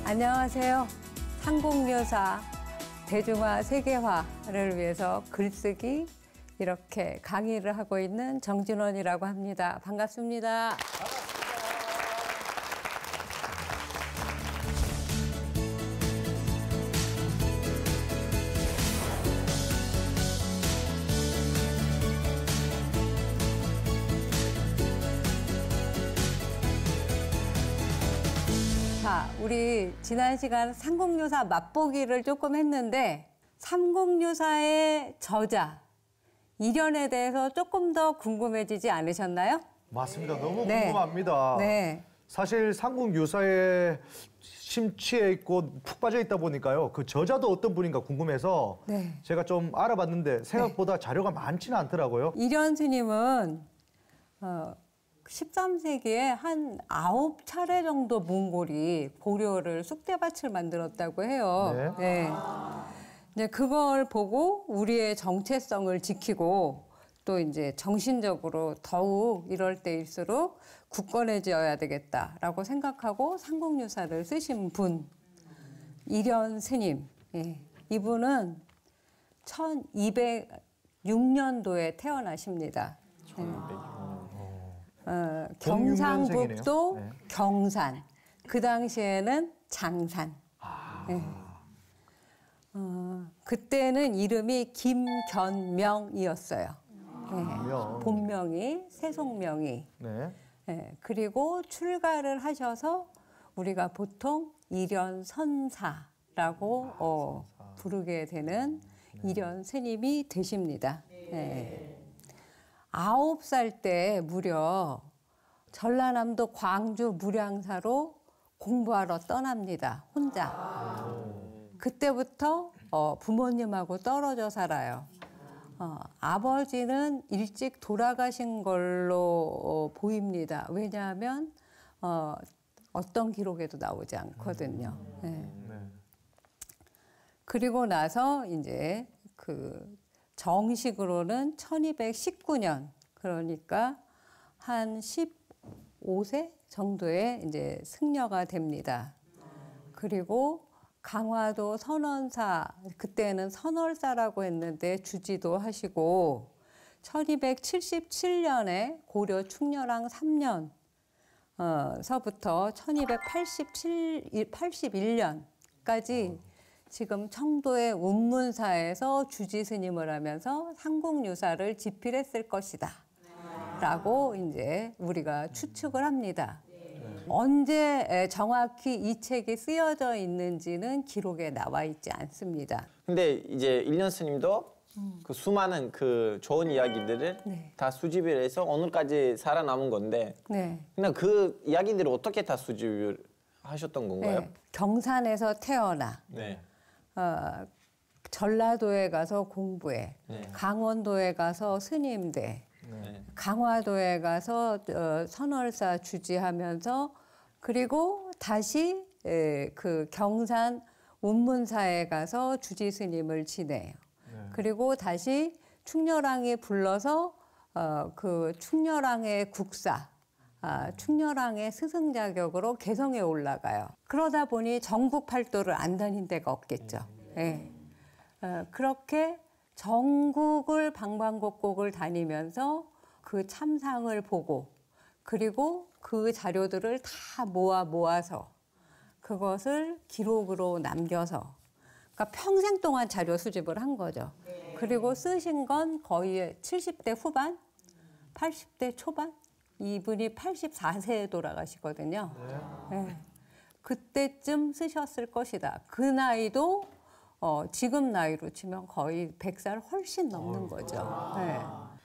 안녕하세요. 상공묘사 대중화 세계화를 위해서 글쓰기 이렇게 강의를 하고 있는 정진원이라고 합니다. 반갑습니다. 자, 우리 지난 시간 삼국유사 맛보기를 조금 했는데 삼국유사의 저자 이련에 대해서 조금 더 궁금해지지 않으셨나요? 맞습니다. 너무 궁금합니다. 네. 사실 삼국유사에 심취해 있고 푹 빠져 있다 보니까요. 그 저자도 어떤 분인가 궁금해서 제가 좀 알아봤는데 생각보다 자료가 많지는 않더라고요. 이련 스님은 13세기에 한 9차례 정도 몽골이 고려를 쑥대밭을 만들었다고 해요. 네. 이제 그걸 보고 우리의 정체성을 지키고 또 이제 정신적으로 더욱 이럴 때일수록 굳건해져야 되겠다라고 생각하고 삼국유사를 쓰신 분, 이련 스님. 예. 이분은 1206년도에 태어나십니다. 경상북도 경산, 그 당시에는 장산. 네. 그때는 이름이 김견명이었어요. 네. 본명이 세속명이. 네. 그리고 출가를 하셔서 우리가 보통 이련선사라고 부르게 되는 이련 스님이 되십니다. 네. 9살 때 무려 전라남도 광주 무량사로 공부하러 떠납니다. 혼자. 그때부터 부모님하고 떨어져 살아요. 아버지는 일찍 돌아가신 걸로 보입니다. 왜냐하면 어떤 기록에도 나오지 않거든요. 네. 그리고 나서 이제 정식으로는 1219년, 그러니까 한 15세 정도에 이제 승려가 됩니다. 그리고 강화도 선원사, 그때는 선월사라고 했는데 주지도 하시고 1277년에 고려 충렬왕 3년 서부터 1281년까지 지금 청도의 운문사에서 주지 스님을 하면서 삼국유사를 집필했을 것이다 라고 이제 우리가 추측을 합니다. 언제 정확히 이 책이 쓰여져 있는지는 기록에 나와 있지 않습니다. 근데 이제 일련 스님도 그 수많은 그 좋은 이야기들을 다 수집을 해서 오늘까지 살아남은 건데 근데 그 이야기들을 어떻게 다 수집을 하셨던 건가요? 경산에서 태어나 전라도에 가서 공부해, 강원도에 가서 스님돼, 강화도에 가서 선월사 주지하면서 그리고 다시 그 경산 운문사에 가서 주지 스님을 지내요. 그리고 다시 충렬왕이 불러서 그 충렬왕의 국사, 충렬왕의 스승 자격으로 개성에 올라가요. 그러다 보니 전국 팔도를 안 다닌 데가 없겠죠. 그렇게 전국을 방방곡곡을 다니면서 그 참상을 보고 그리고 그 자료들을 다 모아서 그것을 기록으로 남겨서 그러니까 평생 동안 자료 수집을 한 거죠. 그리고 쓰신 건 거의 70대 후반, 80대 초반? 이분이 84세에 돌아가시거든요. 그때쯤 쓰셨을 것이다. 그 나이도 지금 나이로 치면 거의 100살 훨씬 넘는 거죠.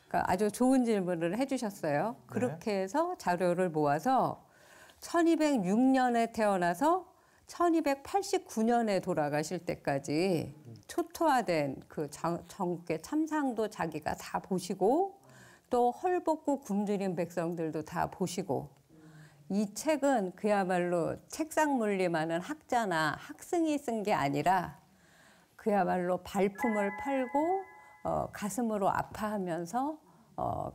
그러니까 아주 좋은 질문을 해주셨어요. 그렇게 해서 자료를 모아서 1206년에 태어나서 1289년에 돌아가실 때까지 초토화된 그 전국의 참상도 자기가 다 보시고 또 헐벗고 굶주린 백성들도 다 보시고 이 책은 그야말로 책상 물림하는 학자나 학생이 쓴 게 아니라 그야말로 발품을 팔고 가슴으로 아파하면서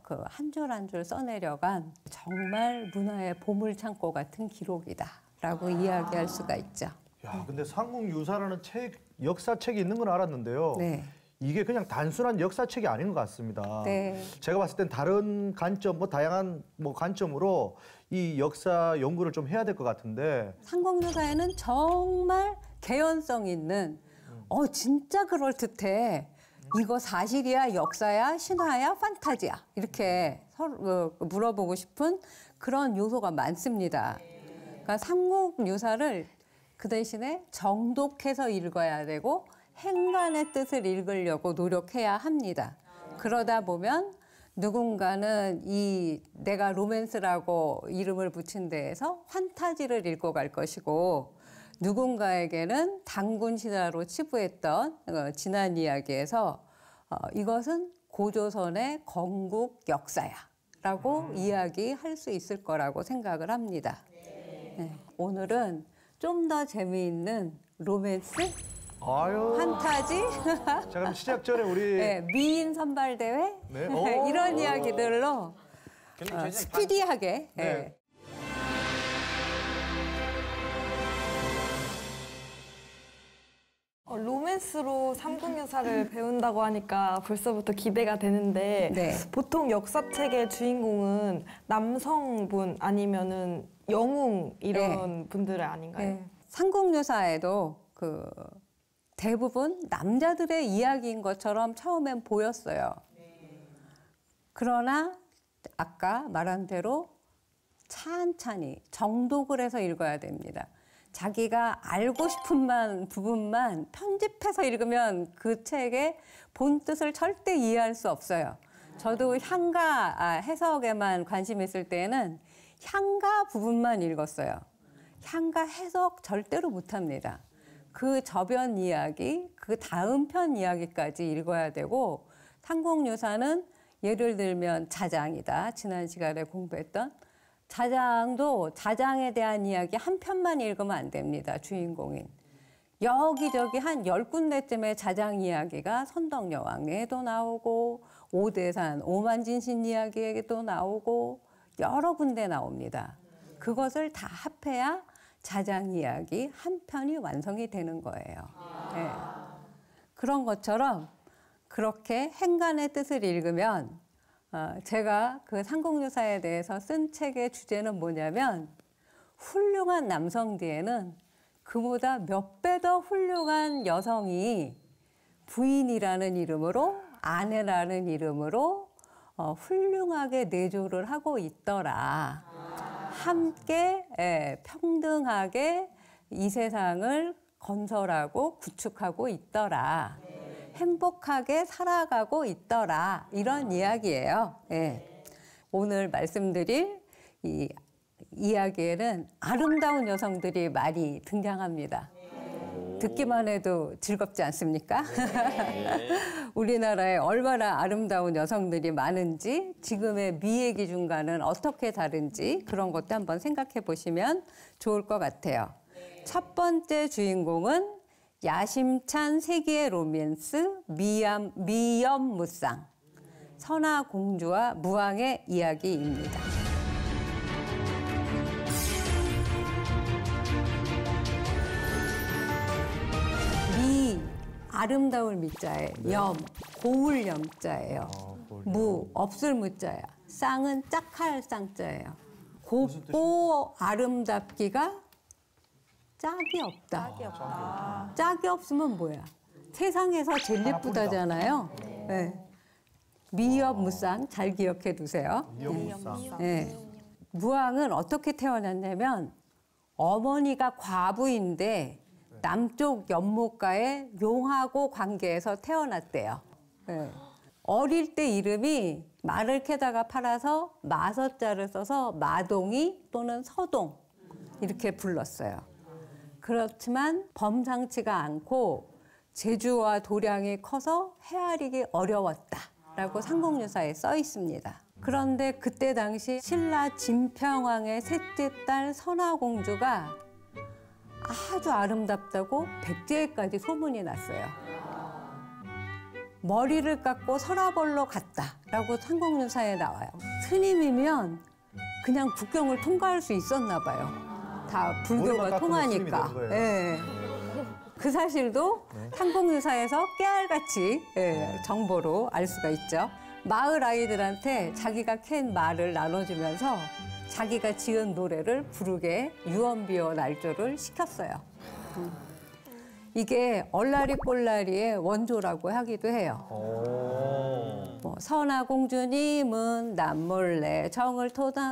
그 한 줄 한 줄 써내려간 정말 문화의 보물창고 같은 기록이다라고 이야기할 수가 있죠. 야, 근데 삼국유사라는 책, 역사책이 있는 건 알았는데요. 네. 이게 그냥 단순한 역사책이 아닌 것 같습니다. 네. 제가 봤을 땐 다른 관점, 다양한 관점으로 이 역사 연구를 좀 해야 될 것 같은데. 삼국유사에는 정말 개연성 있는, 진짜 그럴듯해. 이거 사실이야, 역사야, 신화야, 판타지야. 이렇게 서로 물어보고 싶은 그런 요소가 많습니다. 그러니까 삼국유사를 그 대신에 정독해서 읽어야 되고 행간의 뜻을 읽으려고 노력해야 합니다. 그러다 보면 누군가는 내가 로맨스라고 이름을 붙인 데에서 판타지를 읽고 갈 것이고 누군가에게는 단군 신화로 치부했던 지난 이야기에서 이것은 고조선의 건국 역사야 라고 이야기할 수 있을 거라고 생각을 합니다. 네. 오늘은 좀 더 재미있는 로맨스, 판타지, 자, 그럼 시작 전에 우리 네, 미인 선발 대회 네. 이런 이야기들로 스피디하게. 네. 네. 로맨스로 삼국유사를 배운다고 하니까 벌써부터 기대가 되는데 네. 보통 역사책의 주인공은 남성분 아니면은 영웅 이런 분들 아닌가요? 네. 삼국유사에도 대부분 남자들의 이야기인 것처럼 처음엔 보였어요. 그러나 아까 말한 대로 찬찬히 정독을 해서 읽어야 됩니다. 자기가 알고 싶은 부분만 편집해서 읽으면 그 책의 본 뜻을 절대 이해할 수 없어요. 저도 향가 해석에만 관심 있을 때는 향가 부분만 읽었어요. 향가 해석 절대로 못합니다. 그 저변 이야기, 그 다음 편 이야기까지 읽어야 되고 삼국유사는 예를 들면 자장이다. 지난 시간에 공부했던 자장도 자장에 대한 이야기 한 편만 읽으면 안 됩니다. 주인공인. 여기저기 한 10군데쯤의 자장 이야기가 선덕여왕에도 나오고 오대산 오만진신 이야기에도 나오고 여러 군데 나옵니다. 그것을 다 합해야 자장 이야기 한 편이 완성이 되는 거예요. 네. 그런 것처럼 그렇게 행간의 뜻을 읽으면 제가 그 삼국유사에 대해서 쓴 책의 주제는 뭐냐면 훌륭한 남성 뒤에는 그보다 몇 배 더 훌륭한 여성이 부인이라는 이름으로 아내라는 이름으로 훌륭하게 내조를 하고 있더라. 함께 평등하게 이 세상을 건설하고 구축하고 있더라. 행복하게 살아가고 있더라. 이런 이야기예요. 네. 오늘 말씀드릴 이 이야기에는 아름다운 여성들이 많이 등장합니다. 듣기만 해도 즐겁지 않습니까? 우리나라에 얼마나 아름다운 여성들이 많은지 지금의 미의 기준과는 어떻게 다른지 그런 것도 한번 생각해 보시면 좋을 것 같아요. 첫 번째 주인공은 야심찬 세기의 로맨스 미연무쌍 선화공주와 무왕의 이야기입니다. 미 아름다울 미자에 염 고울 염자예요. 무 없을 무자야. 쌍은 짝할 쌍자예요. 곱고 아름답기가 짝이 없다. 짝이 없다. 짝이 없으면 뭐야? 세상에서 제일 예쁘다잖아요. 네. 미연무쌍 잘 기억해 두세요. 미연무쌍. 네. 무왕은 어떻게 태어났냐면 어머니가 과부인데 남쪽 연못가에 용하고 관계에서 태어났대요. 네. 어릴 때 이름이 말을 캐다가 팔아서 마서자를 써서 마동이 또는 서동 이렇게 불렀어요. 그렇지만 범상치가 않고 재주와 도량이 커서 헤아리기 어려웠다라고 삼국유사에 써 있습니다. 그런데 그때 당시 신라 진평왕의 셋째 딸 선화공주가 아주 아름답다고 백제에까지 소문이 났어요. 머리를 깎고 서라벌로 갔다라고 삼국유사에 나와요. 스님이면 그냥 국경을 통과할 수 있었나 봐요. 다 불교가 통하니까. 예. 그 사실도 삼국유사에서 깨알같이 정보로 알 수가 있죠. 마을 아이들한테 자기가 캔 말을 나눠주면서 자기가 지은 노래를 부르게 유언비어 날조를 시켰어요. 이게 얼라리 꼴라리의 원조라고 하기도 해요. 선화공주님은 남몰래 정을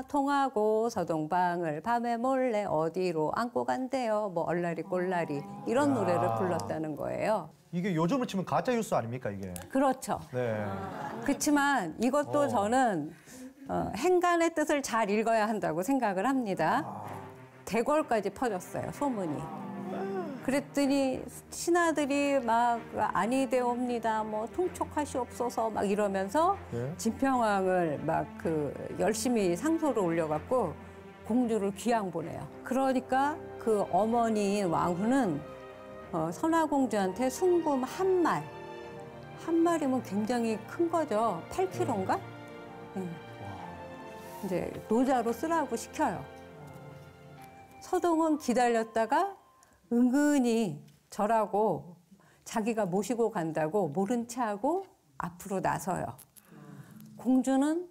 통하고 서동방을 밤에 몰래 어디로 안고 간대요. 뭐 얼라리 꼴라리 이런 노래를 불렀다는 거예요. 이게 요즘으로 치면 가짜 뉴스 아닙니까 이게? 그렇죠. 네. 그렇지만 이것도 저는 행간의 뜻을 잘 읽어야 한다고 생각을 합니다. 대궐까지 퍼졌어요, 소문이. 그랬더니 신하들이 막 아니되옵니다, 뭐 통촉하시옵소서 막 이러면서 진평왕을 막 열심히 상소를 올려갖고 공주를 귀양 보내요. 그러니까 그 어머니인 왕후는 선화공주한테 순금 한 마리면 굉장히 큰 거죠. 8kg인가? 이제 노자로 쓰라고 시켜요. 서동은 기다렸다가 은근히 절하고 자기가 모시고 간다고 모른 체하고 앞으로 나서요. 공주는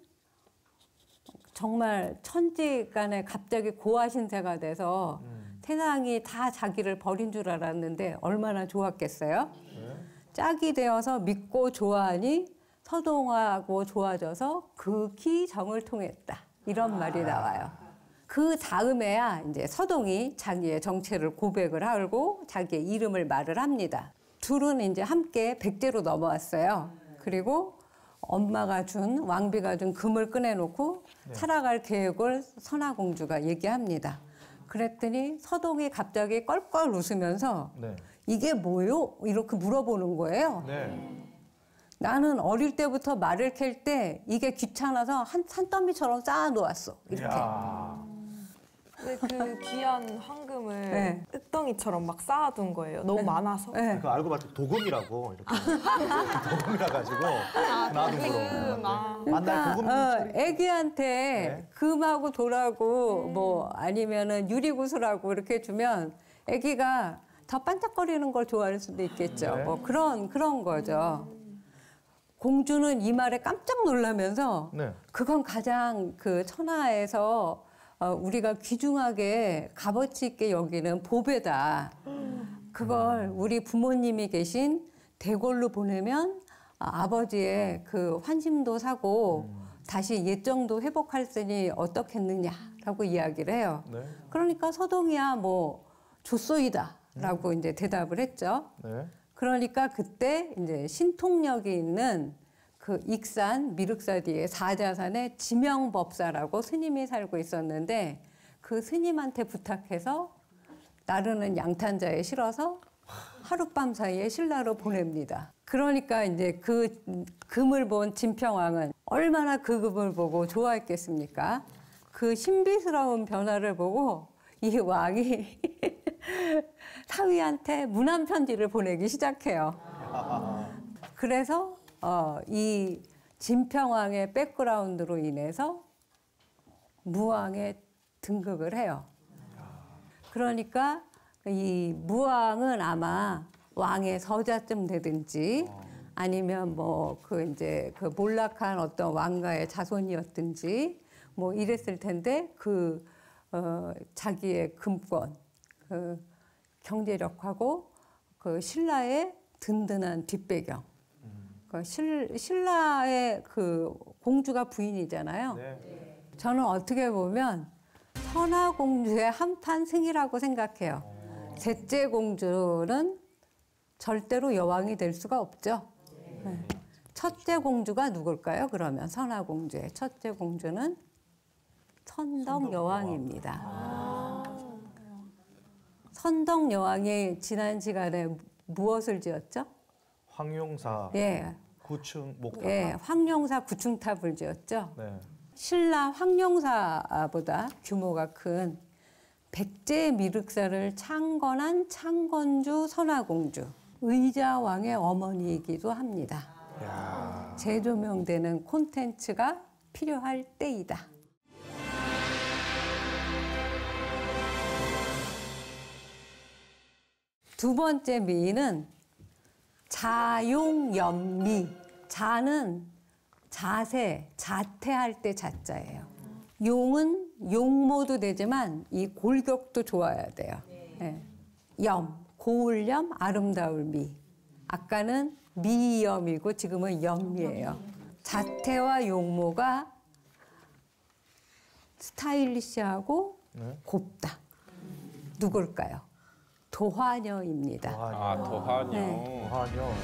정말 천지간에 갑자기 고아신세가 돼서 태상이 다 자기를 버린 줄 알았는데 얼마나 좋았겠어요? 짝이 되어서 믿고 좋아하니 서동하고 좋아져서 극히 정을 통했다. 이런 말이 나와요. 그 다음에야 이제 서동이 자기의 정체를 고백을 하고 자기의 이름을 말을 합니다. 둘은 이제 함께 백제로 넘어왔어요. 그리고 엄마가 준, 왕비가 준 금을 꺼내놓고 살아갈 계획을 선화공주가 얘기합니다. 그랬더니 서동이 갑자기 껄껄 웃으면서 이게 뭐요? 이렇게 물어보는 거예요. 나는 어릴 때부터 말을 캘 때 이게 귀찮아서 한 산더미처럼 쌓아놓았어. 이렇게. 근데 그 귀한 황금을 흙덩이처럼 막 쌓아둔 거예요. 너무 많아서. 그거 알고 봤더니 도금이라고 이렇게 도금이라 가지고 놔둔 거로. 만날 도금. 애기한테 금하고 돌하고 뭐 아니면은 유리구슬하고 이렇게 주면 애기가 더 반짝거리는 걸 좋아할 수도 있겠죠. 뭐 그런 거죠. 공주는 이 말에 깜짝 놀라면서 그건 가장 그 천하에서 우리가 귀중하게 값어치 있게 여기는 보배다. 그걸 우리 부모님이 계신 대궐로 보내면 아버지의 그 환심도 사고 다시 옛정도 회복할 쓰니 어떻겠느냐라고 이야기를 해요. 그러니까 서동이야 뭐 좋소이다라고 이제 대답을 했죠. 그러니까 그때 이제 신통역에 있는 그 익산 미륵사 뒤에 사자산에 지명법사라고 스님이 살고 있었는데 그 스님한테 부탁해서 나르는 양탄자에 실어서 하룻밤 사이에 신라로 보냅니다. 그러니까 이제 그 금을 본 진평왕은 얼마나 그 금을 보고 좋아했겠습니까? 그 신비스러운 변화를 보고 이 왕이 사위한테 문안 편지를 보내기 시작해요. 그래서 이 진평왕의 백그라운드로 인해서 무왕에 등극을 해요. 그러니까 이 무왕은 아마 왕의 서자쯤 되든지 아니면 뭐 이제 그 몰락한 어떤 왕가의 자손이었든지 뭐 이랬을 텐데 자기의 금권, 그 경제력하고 그 신라의 든든한 뒷배경, 그 신라의 그 공주가 부인이잖아요. 저는 어떻게 보면 선화공주의 한판 승이라고 생각해요. 셋째 공주는 절대로 여왕이 될 수가 없죠. 첫째 공주가 누굴까요? 그러면 선화공주의 첫째 공주는 선덕여왕입니다. 선덕여왕이 지난 시간에 무엇을 지었죠? 황룡사 9층 목탑. 황룡사 9층탑을 지었죠. 신라 황룡사보다 규모가 큰 백제 미륵사를 창건한 창건주 선화공주, 의자왕의 어머니이기도 합니다. 재조명되는 콘텐츠가 필요할 때이다. 두 번째 미는 자용연미. 자는 자세, 자태할 때 자자예요. 용은 용모도 되지만 이 골격도 좋아야 돼요. 네. 염, 고울염, 아름다울 미. 아까는 미염이고 지금은 염이에요. 자태와 용모가 스타일리시하고 곱다. 누굴까요? 도화녀입니다. 아, 도화녀. 네. 도화녀.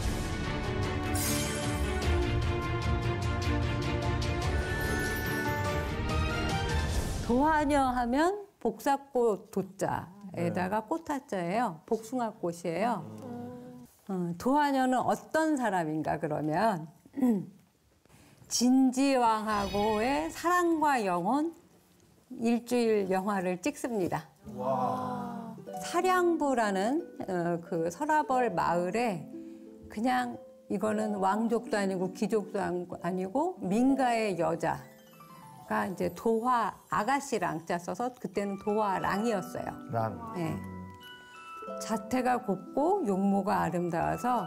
도화녀 하면 복사꽃 도자에다가 꽃화자예요. 복숭아꽃이에요. 도화녀는 어떤 사람인가 그러면 진지왕하고의 사랑과 영혼 일주일 영화를 찍습니다. 와. 사량부라는 그 서라벌 마을에 그냥 이거는 왕족도 아니고 귀족도 아니고 민가의 여자가 이제 도화 아가씨랑 자 써서 그때는 도화랑이었어요. 랑. 네. 자태가 곱고 용모가 아름다워서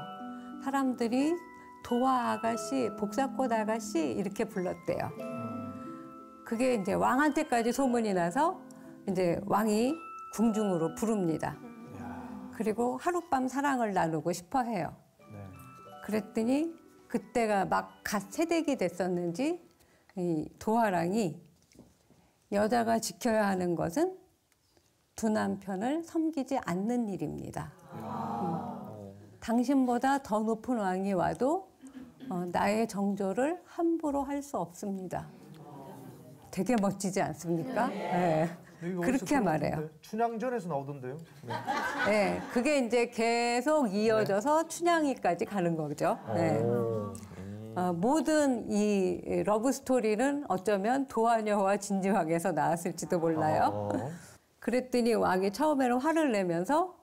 사람들이 도화 아가씨, 복사꽃 아가씨 이렇게 불렀대요. 그게 이제 왕한테까지 소문이 나서 이제 왕이 궁중으로 부릅니다. 그리고 하룻밤 사랑을 나누고 싶어 해요. 네. 그랬더니 그때가 막 갓 새댁이 됐었는지 이 도화랑이 여자가 지켜야 하는 것은 두 남편을 섬기지 않는 일입니다. 당신보다 더 높은 왕이 와도 나의 정조를 함부로 할 수 없습니다. 되게 멋지지 않습니까? 네. 그렇게 말해요. 춘향전에서 나오던데요. 네. 네, 그게 이제 계속 이어져서 춘향이까지 가는 거죠. 네. 모든 이 러브 스토리는 어쩌면 도화녀와 진지왕에서 나왔을지도 몰라요. 그랬더니 왕이 처음에는 화를 내면서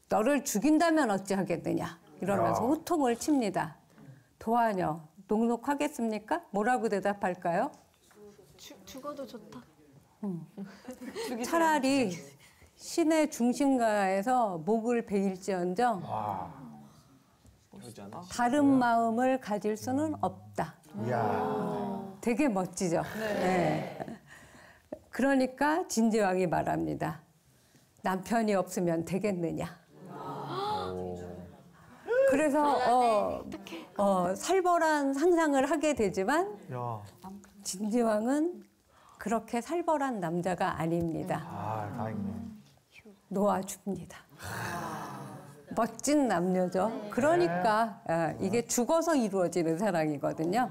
너를 죽인다면 어찌하겠느냐 이러면서 호통을 칩니다. 도화녀 녹록하겠습니까? 뭐라고 대답할까요? 죽어도 좋다. 차라리 시내 중심가에서 목을 베일지언정 다른 마음을 가질 수는 없다. 이야. 되게 멋지죠. 네. 그러니까 진지왕이 말합니다. 남편이 없으면 되겠느냐. 그래서 살벌한 상상을 하게 되지만 야. 진지왕은 그렇게 살벌한 남자가 아닙니다. 아, 다행이네. 놓아줍니다. 멋진 남녀죠. 그러니까 이게 죽어서 이루어지는 사랑이거든요.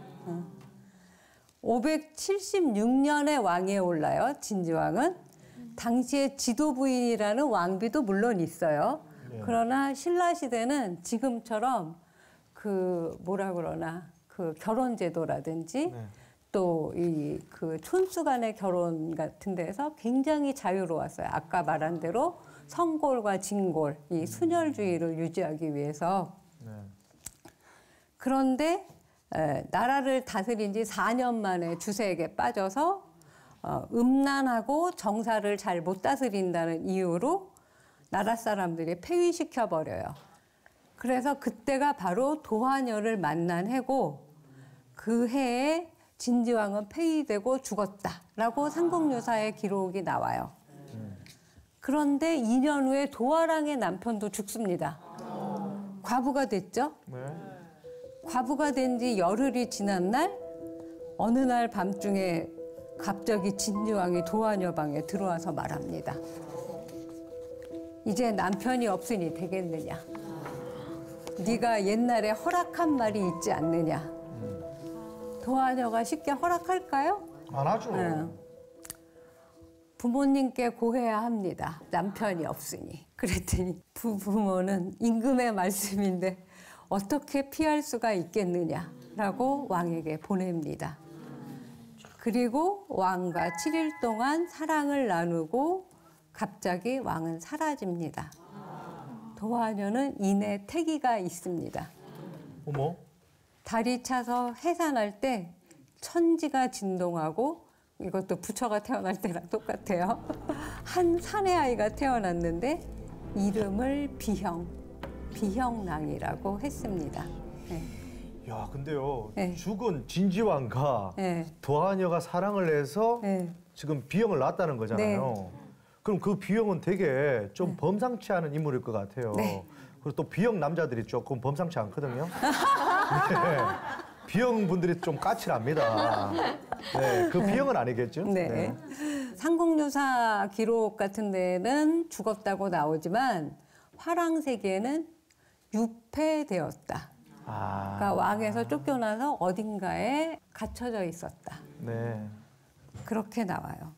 576년에 왕위에 올라요. 진지왕은. 당시에 지도부인이라는 왕비도 물론 있어요. 그러나 신라 시대는 지금처럼 그 뭐라 그러나 그 결혼 제도라든지 또 이 그 촌수 간의 결혼 같은 데서 굉장히 자유로웠어요. 아까 말한 대로 성골과 진골, 이 순혈주의를 유지하기 위해서. 그런데 나라를 다스린 지 4년 만에 주세에게 빠져서 음란하고 정사를 잘 못 다스린다는 이유로 나라 사람들이 폐위시켜버려요. 그래서 그때가 바로 도화녀를 만난 해고 그 해에 진지왕은 폐위되고 죽었다라고 삼국유사의 기록이 나와요. 그런데 2년 후에 도화랑의 남편도 죽습니다. 과부가 됐죠? 과부가 된 지 열흘이 지난 날 어느 날 밤중에 갑자기 진지왕이 도화녀 방에 들어와서 말합니다. 이제 남편이 없으니 되겠느냐. 네가 옛날에 허락한 말이 있지 않느냐. 도화녀가 쉽게 허락할까요? 안 하죠. 부모님께 고해야 합니다. 남편이 없으니. 그랬더니 부모는 임금의 말씀인데 어떻게 피할 수가 있겠느냐라고 왕에게 보냅니다. 그리고 왕과 7일 동안 사랑을 나누고 갑자기 왕은 사라집니다. 도화녀는 이내 태기가 있습니다. 어머. 달이 차서 해산할 때 천지가 진동하고 이것도 부처가 태어날 때랑 똑같아요. 한 사내 아이가 태어났는데 이름을 비형랑이라고 했습니다. 네. 야, 근데요. 네. 죽은 진지왕과 네. 도하녀가 사랑을 해서 네. 지금 비형을 낳았다는 거잖아요. 네. 그럼 그 비형은 되게 좀 범상치 않은 인물일 것 같아요. 네. 그리고 또 비형 남자들이 조금 범상치 않거든요. 네. 비형 분들이 좀 까칠합니다. 네, 그 비형은 아니겠죠? 네. 네. 삼국유사 기록 같은 데는 죽었다고 나오지만 화랑세계는 유폐되었다. 그러니까 왕에서 쫓겨나서 어딘가에 갇혀져 있었다. 네. 그렇게 나와요.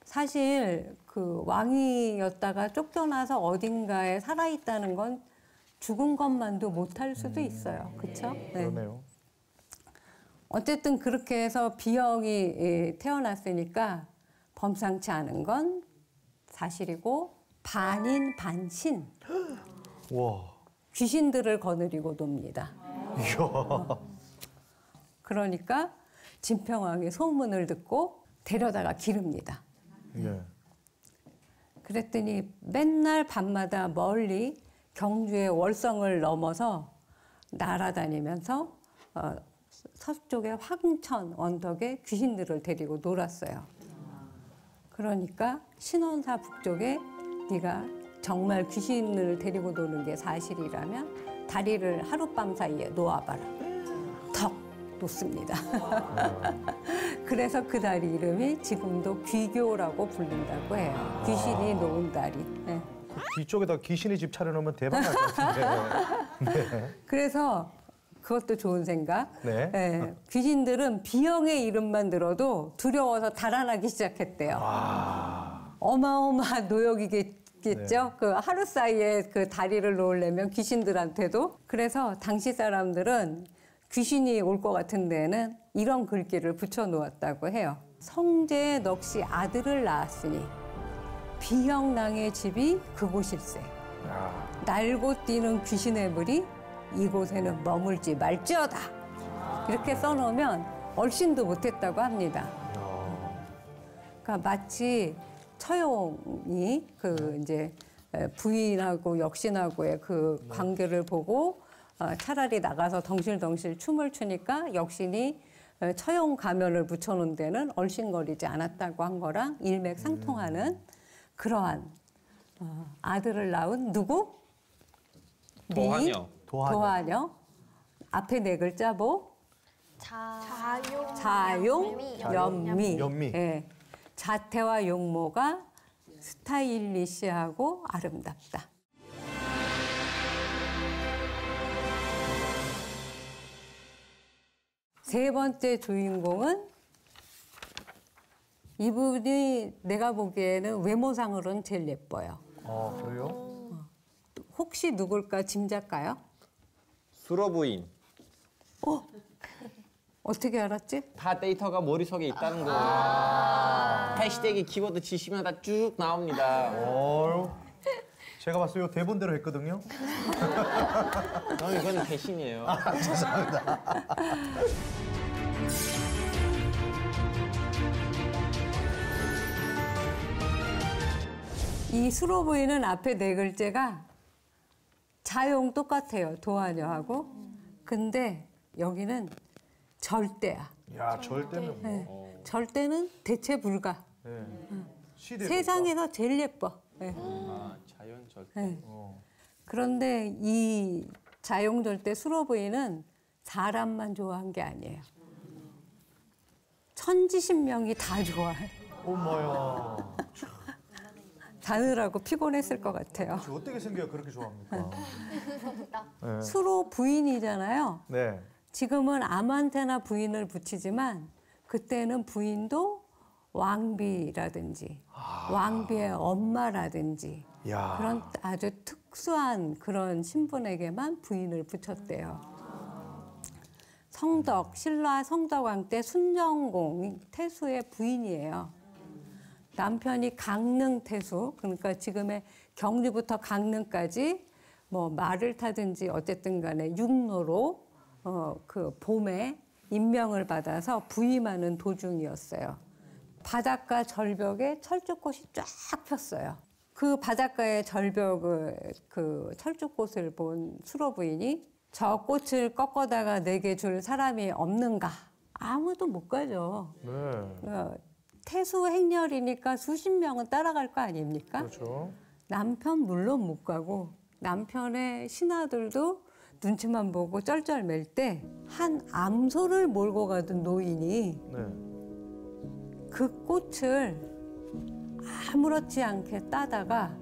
사실 그 왕이었다가 쫓겨나서 어딘가에 살아있다는 건 죽은 것만도 못할 수도 있어요. 그렇죠? 네. 그러네요. 어쨌든 그렇게 해서 비형이 태어났으니까 범상치 않은 건 사실이고 반인 반신 와. 귀신들을 거느리고 놉니다. 이야. 그러니까 진평왕이 소문을 듣고 데려다가 기릅니다. 예. 그랬더니 맨날 밤마다 멀리 경주의 월성을 넘어서 날아다니면서 서쪽의 황천 언덕에 귀신들을 데리고 놀았어요. 그러니까 신원사 북쪽에 네가 정말 귀신을 데리고 노는 게 사실이라면 다리를 하룻밤 사이에 놓아봐라. 턱 놓습니다. 그래서 그 다리 이름이 지금도 귀교라고 부른다고 해요. 귀신이 놓은 다리. 네. 뒤쪽에다 귀신의 집 차려놓으면 대박 날 것 같은데. 네. 그래서 그것도 좋은 생각. 네. 네. 귀신들은 비형의 이름만 들어도 두려워서 달아나기 시작했대요. 어마어마한 노역이겠죠. 네. 그 하루 사이에 그 다리를 놓으려면 귀신들한테도. 그래서 당시 사람들은 귀신이 올 것 같은 데는 이런 글귀를 붙여놓았다고 해요. 성제에 넋이 아들을 낳았으니 비형랑의 집이 그곳일세. 날고 뛰는 귀신의 물이 이곳에는 머물지 말지어다. 이렇게 써놓으면 얼씬도 못했다고 합니다. 그러니까 마치 처용이 그 이제 부인하고 역신하고의 그 관계를 보고 차라리 나가서 덩실덩실 춤을 추니까 역신이 처용 가면을 붙여놓은 데는 얼씬거리지 않았다고 한 거랑 일맥상통하는 그러한 아들을 낳은 누구? 도하녀. 도하녀. 앞에 네 글자 뭐? 자용, 연미. 연미. 예. 자태와 용모가 스타일리시하고 아름답다. 세 번째 주인공은 이분이 내가 보기에는 외모상으로는 제일 예뻐요. 그래요? 혹시 누굴까 짐작가요? 수로 부인. 어떻게 알았지? 다 데이터가 머릿속에 있다는 거예요. 해시태그 키워드 치시면 다 쭉 나옵니다. 제가 봤을 때 대본대로 했거든요. 이건 대신이에요. 죄송합니다. 이 수로 부인은 앞에 네 글자가 자용 똑같아요. 도하녀하고. 근데 여기는 절대야. 야, 절대면 뭐. 네. 절대는 대체 불가. 네. 세상에서 제일 예뻐. 네. 자연 절대. 네. 그런데 이 자용절대 수로 부인은 사람만 좋아한 게 아니에요. 천지신명이 다 좋아해. 엄마야. 자느라고 피곤했을 것 같아요. 어떻게 생겨야 그렇게 좋아합니까? 네. 수로 부인이잖아요. 네. 지금은 암한테나 부인을 붙이지만 그때는 부인도 왕비라든지 왕비의 엄마라든지 야. 그런 아주 특수한 그런 신분에게만 부인을 붙였대요. 성덕, 신라 성덕왕 때 순정공 태수의 부인이에요. 남편이 강릉 태수, 그러니까 지금의 경주부터 강릉까지 뭐 말을 타든지 어쨌든 간에 육로로 그 봄에 임명을 받아서 부임하는 도중이었어요. 바닷가 절벽에 철쭉꽃이 쫙 폈어요. 그 바닷가의 절벽을 그 철쭉꽃을 본 수로 부인이 저 꽃을 꺾어다가 내게 줄 사람이 없는가? 아무도 못 가죠. 태수 행렬이니까 수십 명은 따라갈 거 아닙니까? 그렇죠. 남편 물론 못 가고 남편의 신하들도 눈치만 보고 쩔쩔맬 때 한 암소를 몰고 가던 노인이 그 꽃을 아무렇지 않게 따다가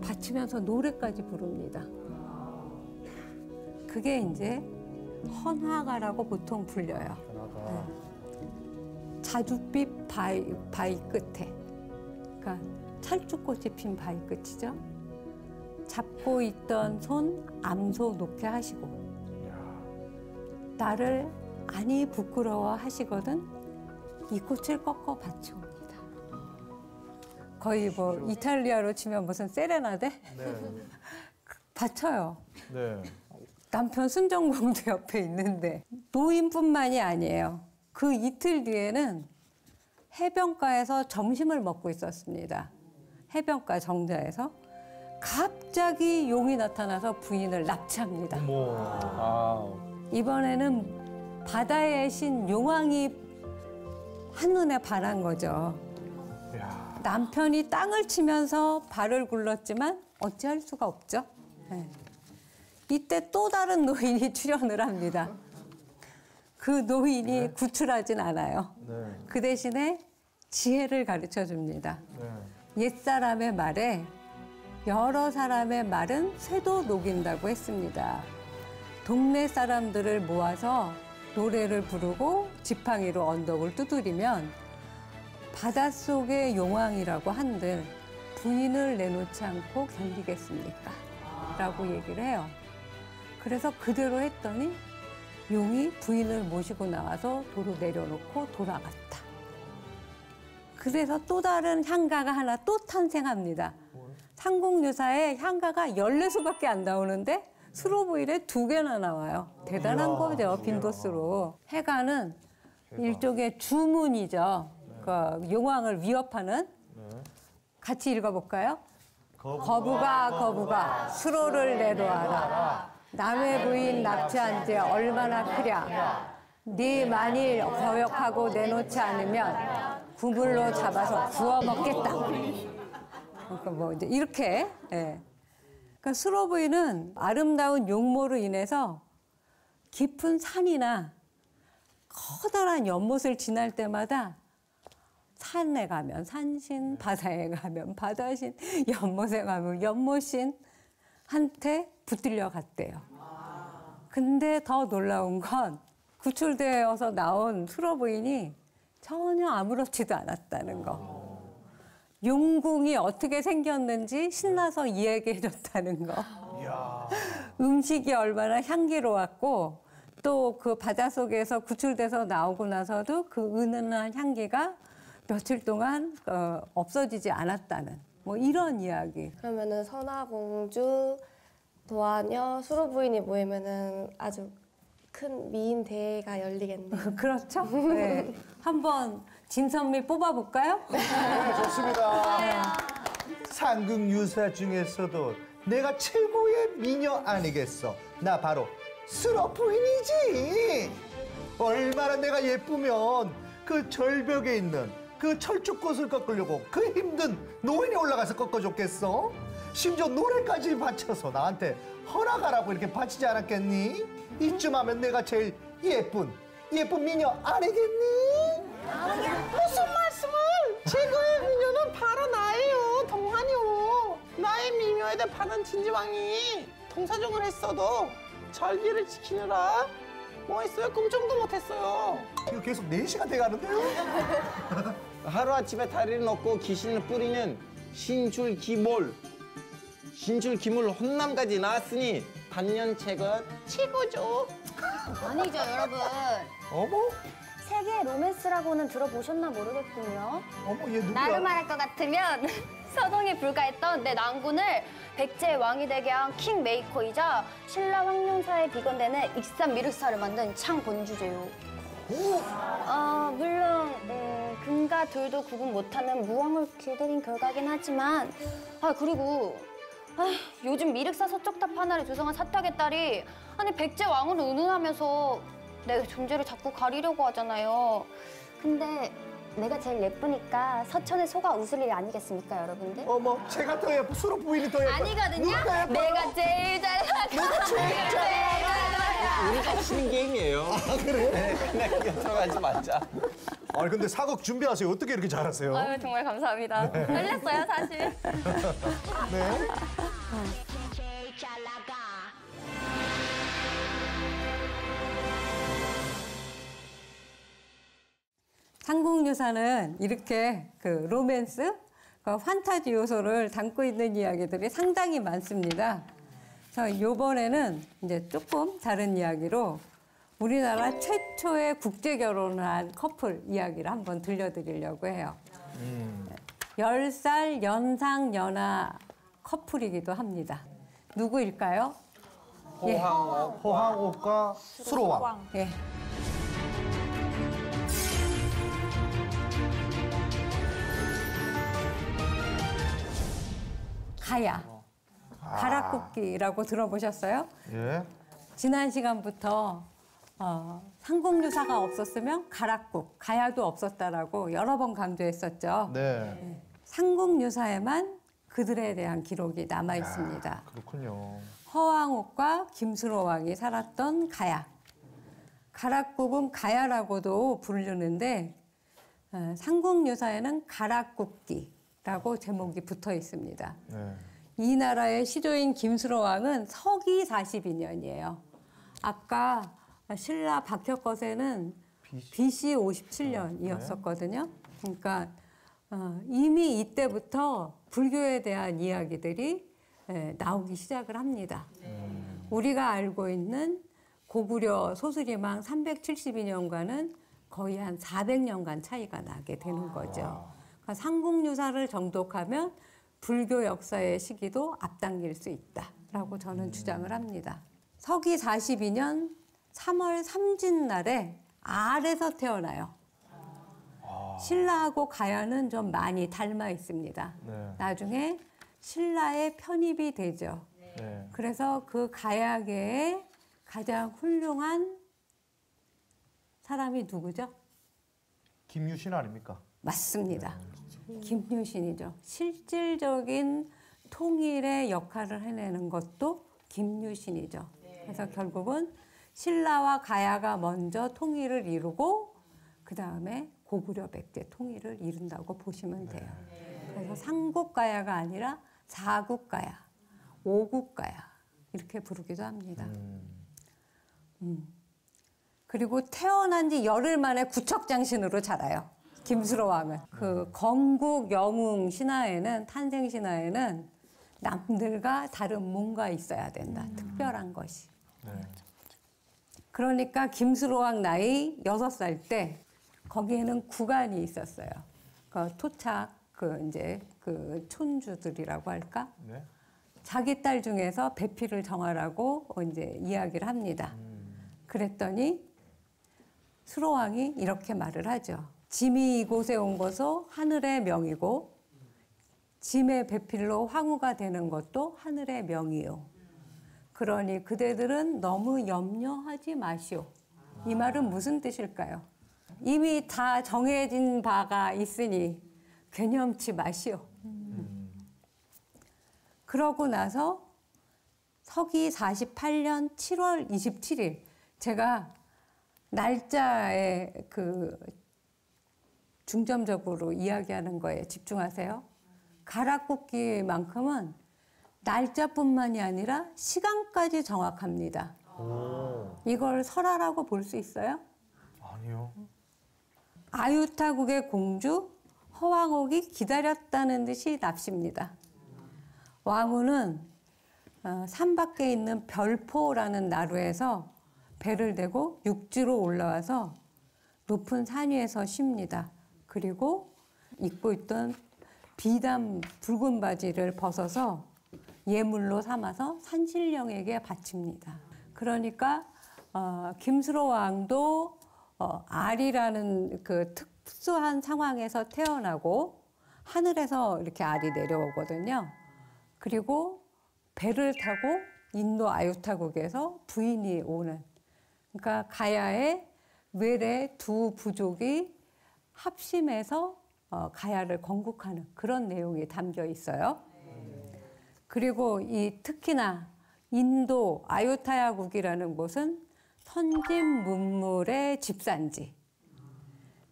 받치면서 노래까지 부릅니다. 그게 이제 헌화가라고 보통 불려요. 자줏빛 바위 끝에, 그러니까 찰쭉꽃이 핀 바위 끝이죠. 잡고 있던 손 암소 놓게 하시고 나를 아니 부끄러워 하시거든 이 꽃을 꺾어 바쳐옵니다. 거의 뭐 이탈리아로 치면 무슨 세레나데? 바쳐요. 남편 순정공도 옆에 있는데 노인뿐만이 아니에요. 그 이틀 뒤에는 해변가에서 점심을 먹고 있었습니다. 해변가 정자에서 갑자기 용이 나타나서 부인을 납치합니다. 이번에는 바다의 신 용왕이 한눈에 반한 거죠. 남편이 땅을 치면서 발을 굴렀지만 어찌할 수가 없죠. 이때 또 다른 노인이 출연을 합니다. 그 노인이 구출하진 않아요. 그 대신에 지혜를 가르쳐 줍니다. 옛사람의 말에 여러 사람의 말은 쇠도 녹인다고 했습니다. 동네 사람들을 모아서 노래를 부르고 지팡이로 언덕을 두드리면 바닷속의 용왕이라고 한들 부인을 내놓지 않고 견디겠습니까? 라고 얘기를 해요. 그래서 그대로 했더니 용이 부인을 모시고 나와서 도로 내려놓고 돌아갔다. 그래서 또 다른 향가가 하나 또 탄생합니다. 삼국유사에 향가가 14수밖에 안 나오는데 수로부일에 2개나 나와요. 대단한 거죠, 빈도수로. 해가는 일종의 주문이죠. 그 용왕을 위협하는. 같이 읽어볼까요? 거부가 수로를 내놓아라. 남의 부인 납치한 지 얼마나 크랴. 네 만일 거역하고 내놓지 않으면 구물로 잡아서 구워 먹겠다. 그러니까 뭐 이제 이렇게. 그러니까 수로 부인은 아름다운 용모로 인해서 깊은 산이나 커다란 연못을 지날 때마다 산에 가면 산신, 바다에 가면 바다신, 연못에 가면 연못신한테 붙들려 갔대요. 근데 더 놀라운 건 구출되어서 나온 수로 부인이 전혀 아무렇지도 않았다는 거. 용궁이 어떻게 생겼는지 신나서 이야기해줬다는 거. 음식이 얼마나 향기로웠고 또 그 바닷속에서 구출돼서 나오고 나서도 그 은은한 향기가 며칠 동안 없어지지 않았다는 뭐 이런 이야기. 그러면은 선화공주, 도화녀, 수로 부인이 모이면은 아주 큰 미인 대회가 열리겠네요. 그렇죠? 네. 한번 진선미 뽑아볼까요? 좋습니다. 삼국유사 중에서도 내가 최고의 미녀 아니겠어. 나 바로 수로 부인이지. 얼마나 내가 예쁘면 그 절벽에 있는 그 철쭉꽃을 꺾으려고 그 힘든 노인이 올라가서 꺾어줬겠어? 심지어 노래까지 바쳐서 나한테 허락하라고 이렇게 바치지 않았겠니? 이쯤 하면 내가 제일 예쁜 미녀 아니겠니? 무슨 말씀을? 최고의 미녀는 바로 나예요, 동화녀. 나의 미녀에 대해 반한 진지왕이 통사정을 했어도 절기를 지키느라 뭐 했어요? 꿈쩍도 못했어요. 이거 계속 4시간 돼가는데요? 하루아침에 다리를 놓고 귀신을 뿌리는 신줄기몰 혼남까지 나왔으니 단연책은 최고죠. 아니죠, 여러분. 어머? 세계 로맨스라고는 들어보셨나 모르겠군요. 어머, 얘 누구야? 나를 말할 것 같으면 서동에 불과했던 내 난군을 백제의 왕이 되게 한 킹메이커이자 신라 황룡사에 비건되는 익산 미륵사를 만든 창건주제요. 물론 금과 돌도 구분 못하는 무왕을 길들인 결과긴 하지만 그리고 요즘 미륵사 서쪽탑 하나를 조성한 사탁의 딸이 백제 왕으로 운운하면서 내 존재를 자꾸 가리려고 하잖아요. 근데 내가 제일 예쁘니까 서천의 소가 웃을 일이 아니겠습니까, 여러분들? 어머, 제가 더 예뻐. 수로 부인이 더 예뻐. 아니거든요. 누가 예뻐요? 내가 제일 잘 나가. 내가 제일 잘 나가. 우리가 치는 게임이에요. 그래? 네, 그냥 들어가지 말자. 아니 근데 사극 준비하세요. 어떻게 이렇게 잘하세요? 아유, 정말 감사합니다. 떨렸어요, 사실. 네. 삼국유사는 이렇게 그 로맨스, 그 판타지 요소를 담고 있는 이야기들이 상당히 많습니다. 그래서 이번에는 이제 조금 다른 이야기로 우리나라 최초의 국제 결혼을 한 커플 이야기를 한번 들려드리려고 해요. 10살 연상 연하 커플이기도 합니다. 누구일까요? 호황옥. 호황옥과 수로왕. 예. 가야. 가락국기라고 들어보셨어요? 예. 지난 시간부터 삼국유사가 없었으면 가락국, 가야도 없었다라고 여러 번 강조했었죠. 네. 삼국유사에만 그들에 대한 기록이 남아 있습니다. 그렇군요. 허왕옥과 김수로왕이 살았던 가야. 가락국은 가야라고도 부르는데 삼국유사에는 가락국기라고 제목이 붙어 있습니다. 네. 이 나라의 시조인 김수로왕은 서기 42년이에요. 아까 신라 박혁거세는 BC 57년이었었거든요. 그러니까 이미 이때부터 불교에 대한 이야기들이 나오기 시작을 합니다. 우리가 알고 있는 고구려 소수리망 372년과는 거의 한 400년간 차이가 나게 되는 거죠. 그러니까 삼국유사를 정독하면 불교 역사의 시기도 앞당길 수 있다라고 저는 주장을 합니다. 서기 42년 3월 삼진날에 알에서 태어나요. 신라하고 가야는 좀 많이 닮아 있습니다. 네. 나중에 신라에 편입이 되죠. 네. 그래서 그 가야계의 가장 훌륭한 사람이 누구죠? 김유신 아닙니까? 맞습니다. 김유신이죠. 실질적인 통일의 역할을 해내는 것도 김유신이죠. 그래서 결국은 신라와 가야가 먼저 통일을 이루고 그 다음에 고구려 백제 통일을 이룬다고 보시면 돼요. 그래서 삼국가야가 아니라 사국가야, 오국가야 이렇게 부르기도 합니다. 그리고 태어난 지 열흘 만에 구척장신으로 자라요. 김수로왕은. 그 건국 영웅 신화에는, 탄생 신화에는 남들과 다른 뭔가 있어야 된다. 특별한 것이. 네. 그러니까 김수로왕 나이 6살 때 거기에는 구간이 있었어요. 그 토착, 그 촌주들이라고 할까? 네. 자기 딸 중에서 배필을 정하라고 이제 이야기를 합니다. 그랬더니 수로왕이 이렇게 말을 하죠. 짐이 이곳에 온 것도 하늘의 명이고 짐의 배필로 황후가 되는 것도 하늘의 명이요. 그러니 그대들은 너무 염려하지 마시오. 이 말은 무슨 뜻일까요? 이미 다 정해진 바가 있으니 괴념치 마시오. 그러고 나서 서기 48년 7월 27일 제가 날짜에 중점적으로 이야기하는 거에 집중하세요. 가락국기만큼은 날짜뿐만이 아니라 시간까지 정확합니다. 이걸 설화라고 볼 수 있어요? 아니요. 아유타국의 공주 허왕옥이 기다렸다는 듯이 납십니다. 왕후는 산 밖에 있는 별포라는 나루에서 배를 대고 육지로 올라와서 높은 산 위에서 쉽니다. 그리고 입고 있던 비단 붉은 바지를 벗어서 예물로 삼아서 산신령에게 바칩니다. 그러니까 김수로 왕도 알이라는 그 특수한 상황에서 태어나고 하늘에서 이렇게 알이 내려오거든요. 그리고 배를 타고 인도 아유타국에서 부인이 오는, 그러니까 가야의 외래 두 부족이 합심해서 가야를 건국하는 그런 내용이 담겨 있어요. 그리고 이 특히나 인도 아유타야국이라는 곳은 선진문물의 집산지.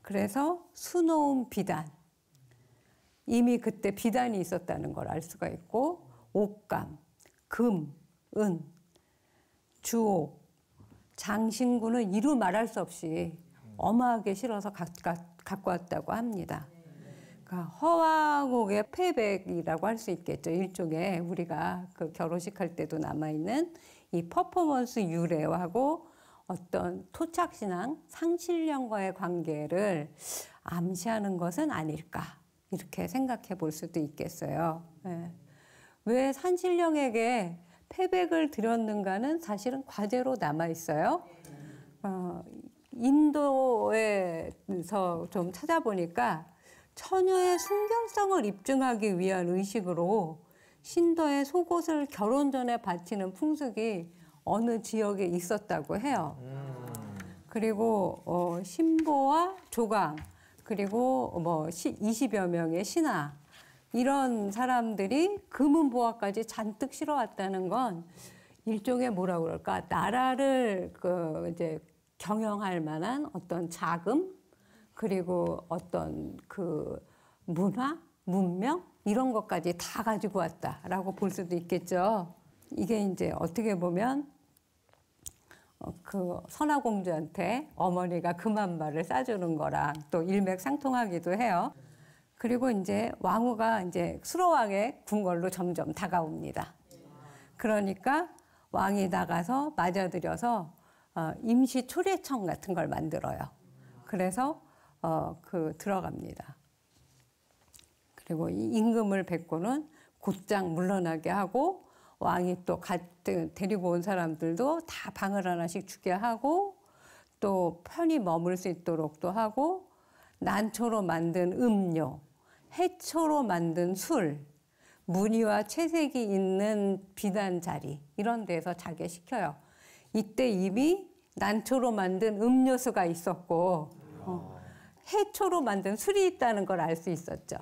그래서 수놓은 비단, 이미 그때 비단이 있었다는 걸 알 수가 있고, 옥감, 금, 은, 주옥, 장신구는 이루 말할 수 없이 어마하게 실어서 갖고 왔다고 합니다. 그러니까 허왕옥의 패백이라고 할 수 있겠죠. 일종의 우리가 그 결혼식 할 때도 남아있는 이 퍼포먼스 유래하고 어떤 토착신앙, 상신령과의 관계를 암시하는 것은 아닐까, 이렇게 생각해 볼 수도 있겠어요. 네. 왜 산신령에게 패백을 드렸는가는 사실은 과제로 남아 있어요. 인도에서 좀 찾아보니까 처녀의 순결성을 입증하기 위한 의식으로 신도의 속옷을 결혼 전에 바치는 풍습이 어느 지역에 있었다고 해요. 그리고 신보와 조강, 그리고 뭐 20여 명의 신하, 이런 사람들이 금은보화까지 잔뜩 실어왔다는 건 일종의 뭐라 그럴까, 나라를 이제 경영할 만한 어떤 자금, 그리고 어떤 그 문화, 문명, 이런 것까지 다 가지고 왔다라고 볼 수도 있겠죠. 이게 이제 어떻게 보면 그 선화공주한테 어머니가 금한발을 싸주는 거랑 또 일맥상통하기도 해요. 그리고 이제 왕후가 이제 수로왕의 궁궐로 점점 다가옵니다. 그러니까 왕이 나가서 맞아들여서 임시 초례청 같은 걸 만들어요. 그래서 들어갑니다. 그리고 이 임금을 뵙고는 곧장 물러나게 하고, 왕이 또 데리고 온 사람들도 다 방을 하나씩 주게 하고, 또 편히 머물 수 있도록도 하고, 난초로 만든 음료, 해초로 만든 술, 무늬와 채색이 있는 비단 자리, 이런 데서 자게 시켜요. 이때 이미 난초로 만든 음료수가 있었고 해초로 만든 술이 있다는 걸 알 수 있었죠.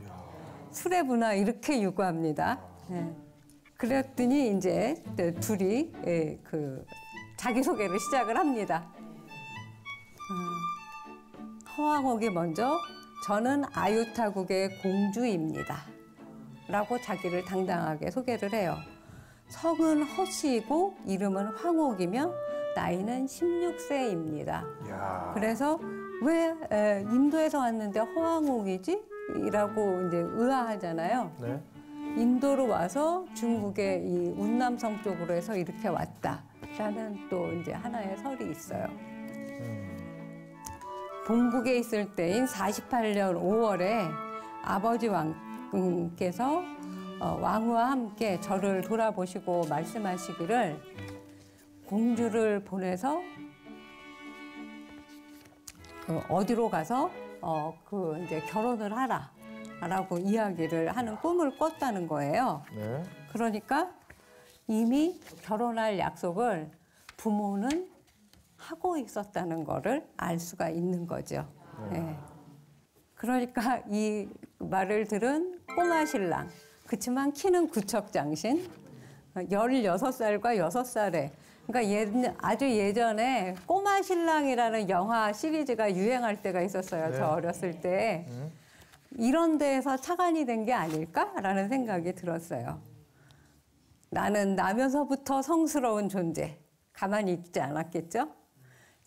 술의 문화 이렇게 유구합니다. 네. 그랬더니 이제 둘이 자기소개를 시작을 합니다. 허왕옥이 먼저 저는 아유타국의 공주입니다 라고 자기를 당당하게 소개를 해요. 성은 허씨이고 이름은 황옥이며 나이는 16세입니다. 그래서 왜 인도에서 왔는데 허왕옥이지? 이라고 이제 의아하잖아요. 네. 인도로 와서 중국의 이 운남성 쪽으로 해서 이렇게 왔다라는 또 이제 하나의 설이 있어요. 본국에 있을 때인 48년 5월에 아버지 왕께서 왕후와 함께 저를 돌아보시고 말씀하시기를 공주를 보내서 어디로 가서 이제 결혼을 하라라고 이야기를 하는 꿈을 꿨다는 거예요. 네. 그러니까 이미 결혼할 약속을 부모는 하고 있었다는 거를 알 수가 있는 거죠. 네. 그러니까 이 말을 들은 꼬마 신랑, 그치만 키는 구척장신, 16살과 6살에, 그러니까 아주 예전에 꼬마 신랑이라는 영화 시리즈가 유행할 때가 있었어요. 네. 저 어렸을 때. 이런 데에서 착안이 된 게 아닐까라는 생각이 들었어요. 나는 나면서부터 성스러운 존재, 가만히 있지 않았겠죠?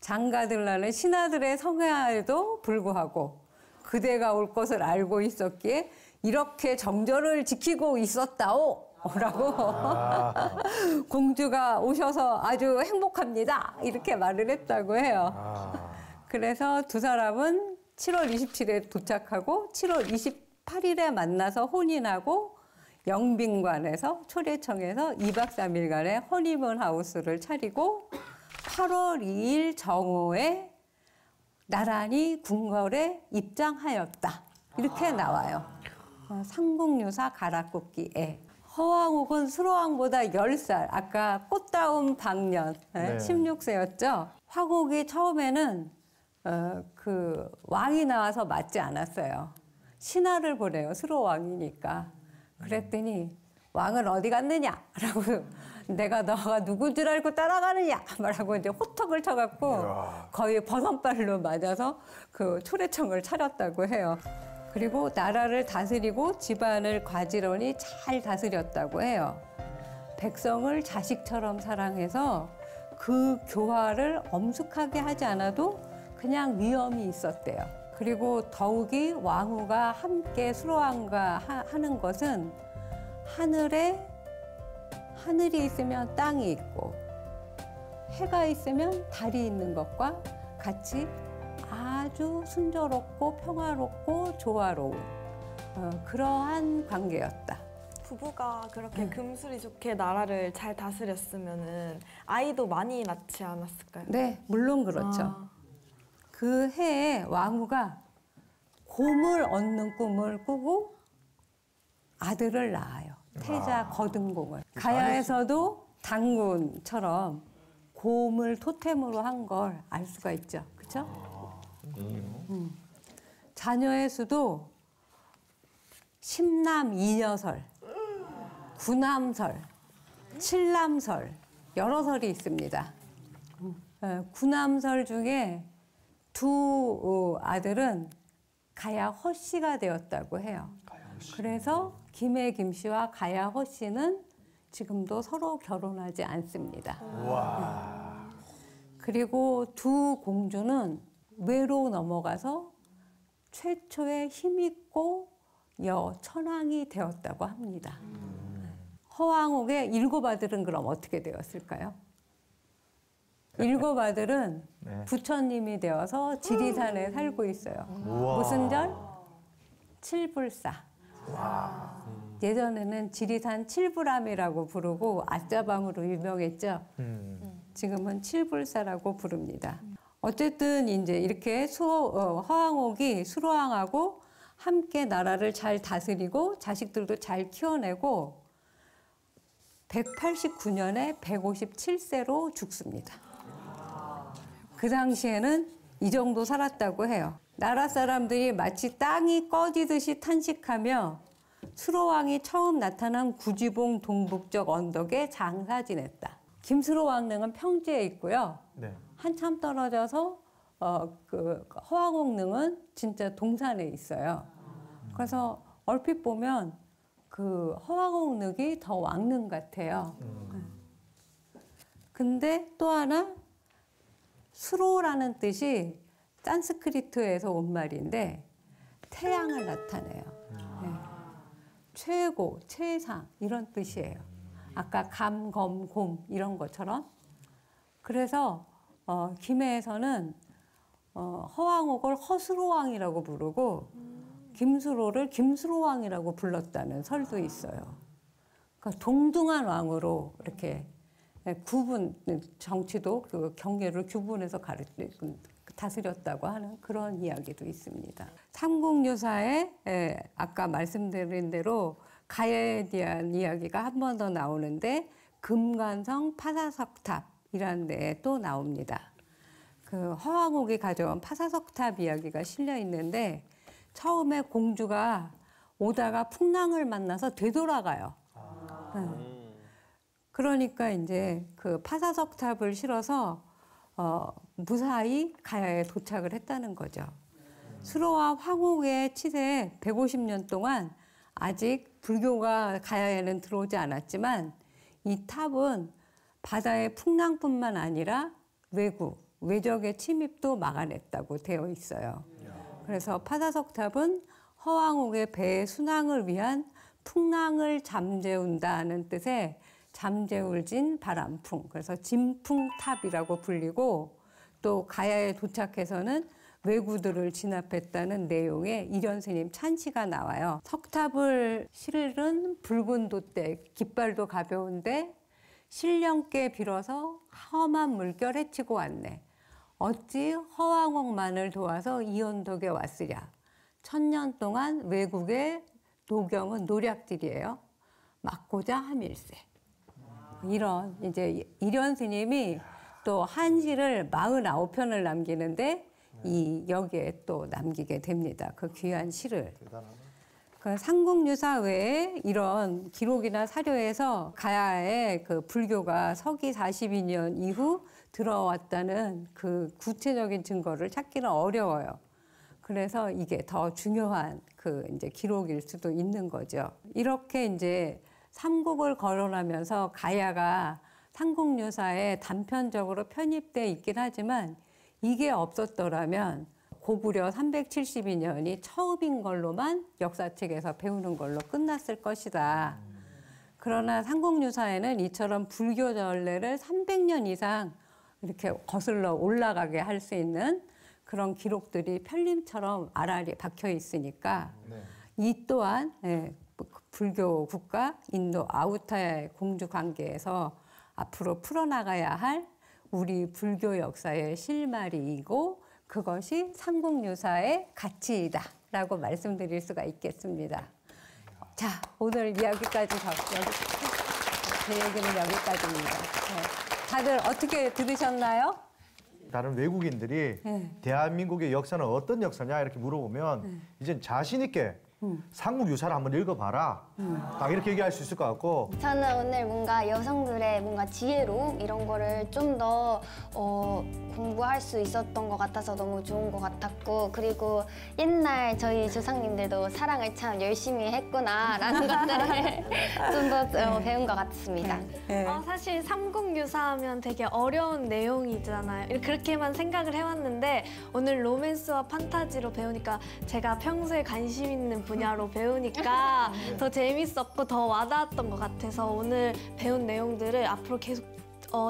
장가들라는 신하들의 성애에도 불구하고 그대가 올 것을 알고 있었기에 이렇게 정절을 지키고 있었다오 라고 공주가 오셔서 아주 행복합니다 이렇게 말을 했다고 해요. 그래서 두 사람은 7월 27일에 도착하고 7월 28일에 만나서 혼인하고 영빈관에서 초례청에서 2박 3일간의 허니문 하우스를 차리고 8월 2일 정오에 나란히 궁궐에 입장하였다. 이렇게 나와요. 삼국유사 가락국기에. 허왕옥은 수로왕보다 10살, 아까 꽃다운 방년, 네. 16세였죠. 화곡이 처음에는 그 왕이 나와서 맞지 않았어요. 신하를 보내요. 수로왕이니까. 그랬더니 왕은 어디 갔느냐라고 내가 너가 누군 줄 알고 따라가느냐 말하고 이제 호턱을 쳐갖고 거의 버선발로 맞아서 그 초래청을 차렸다고 해요. 그리고 나라를 다스리고 집안을 과지런히 잘 다스렸다고 해요. 백성을 자식처럼 사랑해서 그 교화를 엄숙하게 하지 않아도 그냥 위엄이 있었대요. 그리고 더욱이 왕후가 함께 수로왕과 하는 것은 하늘이 있으면 땅이 있고 해가 있으면 달이 있는 것과 같이 아주 순조롭고 평화롭고 조화로운 그러한 관계였다. 부부가 그렇게 금슬이 좋게 나라를 잘 다스렸으면은 아이도 많이 낳지 않았을까요? 네, 물론 그렇죠. 그 해에 왕후가 곰을 얻는 꿈을 꾸고 아들을 낳아요. 태자 거등공을. 가야에서도 당군처럼 곰을 토템으로 한 걸 알 수가 있죠. 그렇죠? 자녀의 수도 10남 2녀설, 9남설, 7남설 여러 설이 있습니다. 9남설 중에 두 아들은 가야 허씨가 되었다고 해요. 그래서 김해 김씨와 가야 허씨는 지금도 서로 결혼하지 않습니다. 그리고 두 공주는 외로 넘어가서 최초의 힘있고 여천왕이 되었다고 합니다. 허왕옥의 7아들은 그럼 어떻게 되었을까요? 7아들은 부처님이 되어서 지리산에 살고 있어요. 무슨 절? 칠불사. 예전에는 지리산 칠불암이라고 부르고 아짜방으로 유명했죠. 지금은 칠불사라고 부릅니다. 어쨌든 이제 이렇게 허왕옥이 수로왕하고 함께 나라를 잘 다스리고 자식들도 잘 키워내고 189년에 157세로 죽습니다. 그 당시에는 이 정도 살았다고 해요. 나라 사람들이 마치 땅이 꺼지듯이 탄식하며 수로왕이 처음 나타난 구지봉 동북쪽 언덕에 장사 지냈다. 김수로왕릉은 평지에 있고요. 네. 한참 떨어져서 그 허왕옥릉은 진짜 동산에 있어요. 그래서 얼핏 보면 그 허왕옥릉이 더 왕릉 같아요. 근데 또 하나 수로라는 뜻이 산스크리트에서 온 말인데 태양을 나타내요. 네. 최고, 최상 이런 뜻이에요. 아까 감, 검, 곰 이런 것처럼. 그래서 김해에서는 허왕옥을 허수로왕이라고 부르고 김수로를 김수로왕이라고 불렀다는 설도 있어요. 그러니까 동등한 왕으로 이렇게 구분, 정치도 그 경계를 구분해서 다스렸다고 하는 그런 이야기도 있습니다. 삼국유사에 아까 말씀드린 대로 가야에 대한 이야기가 한 번 더 나오는데 금관성 파사석탑이라는 데에 또 나옵니다. 그 허왕옥이 가져온 파사석탑 이야기가 실려 있는데 처음에 공주가 오다가 풍랑을 만나서 되돌아가요. 그러니까 이제 그 파사석탑을 실어서 무사히 가야에 도착을 했다는 거죠. 수로와 황옥의 치세에 150년 동안 아직 불교가 가야에는 들어오지 않았지만 이 탑은 바다의 풍랑뿐만 아니라 외적의 침입도 막아냈다고 되어 있어요. 그래서 파사석탑은 허왕옥의 배의 순항을 위한 풍랑을 잠재운다는 뜻의 잠재울진 바람풍, 그래서 진풍탑이라고 불리고 또 가야에 도착해서는 왜구들을 진압했다는 내용의 이련스님 찬시가 나와요. 석탑을 실은 붉은 돛대, 깃발도 가벼운데 신령께 빌어서 험한 물결 헤치고 왔네. 어찌 허왕옥만을 도와서 이원독에 왔으랴. 1000년 동안 외국의 노경은 노략질이에요. 맞고자 함일세. 이런 이제 이련 스님이 또 한시를 49편을 남기는데 여기에 또 남기게 됩니다. 그 귀한 시를. 그 삼국유사 외에 이런 기록이나 사료에서 가야에 그 불교가 서기 42년 이후 들어왔다는 그 구체적인 증거를 찾기는 어려워요. 그래서 이게 더 중요한 그 이제 기록일 수도 있는 거죠. 이렇게 이제 삼국을 거론하면서 가야가 삼국유사에 단편적으로 편입돼 있긴 하지만 이게 없었더라면 고구려 372년이 처음인 걸로만 역사책에서 배우는 걸로 끝났을 것이다. 그러나 삼국유사에는 이처럼 불교 전례를 300년 이상 이렇게 거슬러 올라가게 할 수 있는 그런 기록들이 편림처럼 알알이 박혀 있으니까 이 또한 불교 국가 인도 아우타야의 공주 관계에서 앞으로 풀어나가야 할 우리 불교 역사의 실마리이고 그것이 삼국유사의 가치이다라고 말씀드릴 수가 있겠습니다. 자, 오늘 이야기까지 제 얘기는 여기까지입니다. 다들 어떻게 들으셨나요? 다른 외국인들이 대한민국의 역사는 어떤 역사냐 이렇게 물어보면 이젠 자신 있게 삼국유사를 한번 읽어봐라. 딱 이렇게 얘기할 수 있을 것 같고. 저는 오늘 뭔가 여성들의 뭔가 지혜로움 이런 거를 좀 더 공부할 수 있었던 것 같아서 너무 좋은 것 같았고, 그리고 옛날 저희 조상님들도 사랑을 참 열심히 했구나라는 것들을 좀 더 배운 것 같습니다. 사실 삼국유사하면 되게 어려운 내용이잖아요. 그렇게만 생각을 해왔는데 오늘 로맨스와 판타지로 배우니까 제가 평소에 관심 있는 분야로 배우니까 더 재밌었고 더 와닿았던 것 같아서 오늘 배운 내용들을 앞으로 계속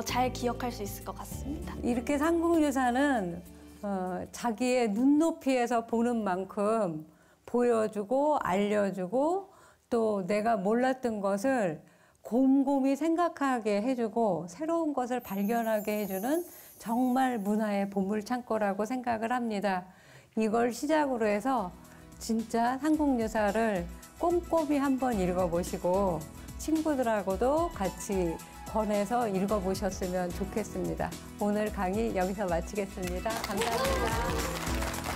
잘 기억할 수 있을 것 같습니다. 이렇게 삼국유사는 자기의 눈높이에서 보는 만큼 보여주고 알려주고 또 내가 몰랐던 것을 곰곰이 생각하게 해주고 새로운 것을 발견하게 해주는 정말 문화의 보물창고라고 생각을 합니다. 이걸 시작으로 해서 진짜 삼국유사를 꼼꼼히 한번 읽어보시고 친구들하고도 같이 권해서 읽어보셨으면 좋겠습니다. 오늘 강의 여기서 마치겠습니다. 감사합니다.